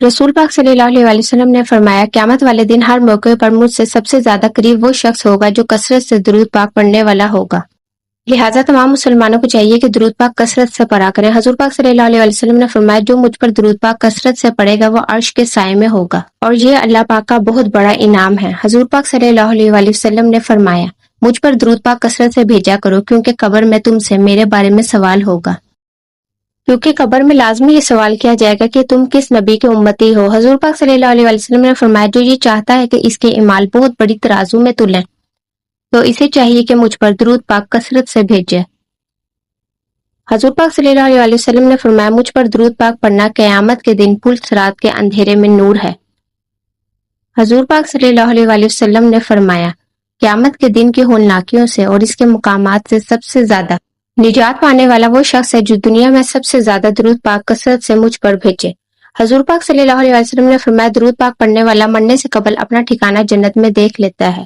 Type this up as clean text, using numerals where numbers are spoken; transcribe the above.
رسول پاک صلی اللہ علیہ وسلم نے فرمایا قیامت والے دن ہر موقع پر مجھ سے سب سے زیادہ قریب وہ شخص ہوگا جو کثرت سے درود پاک پڑھنے والا ہوگا، لہٰذا تمام مسلمانوں کو چاہیے کہ درود پاک کثرت سے پڑھا کریں۔ حضور پاک صلی اللہ علیہ وسلم نے فرمایا جو مجھ پر درود پاک کثرت سے پڑھے گا وہ عرش کے سائے میں ہوگا، اور یہ اللہ پاک کا بہت بڑا انعام ہے۔ حضور پاک صلی اللہ علیہ وسلم نے فرمایا مجھ پر درود پاک کثرت سے بھیجا کرو کیونکہ قبر میں تم سے میرے بارے میں سوال ہوگا، کیونکہ قبر میں لازمی یہ سوال کیا جائے گا کہ تم کس نبی کے امتی ہو۔ حضور پاک صلی اللہ علیہ وسلم نے فرمایا جو یہ چاہتا ہے کہ اس کے اعمال بہت بڑی ترازو میں تلیں تو اسے چاہیے کہ مجھ پر درود پاک کثرت سے بھیجے۔ حضور پاک صلی اللہ علیہ وسلم نے فرمایا مجھ پر درود پاک پڑھنا قیامت کے دن پل صراط کے اندھیرے میں نور ہے۔ حضور پاک صلی اللہ علیہ وسلم نے فرمایا قیامت کے دن کی ہولناکیوں سے اور اس کے مقامات سے سب سے زیادہ نجات پانے والا وہ شخص ہے جو دنیا میں سب سے زیادہ درود پاک کثرت سے مجھ پر بھیجے۔ حضور پاک صلی اللہ علیہ وسلم نے فرمایا درود پاک پڑھنے والا مرنے سے قبل اپنا ٹھکانہ جنت میں دیکھ لیتا ہے۔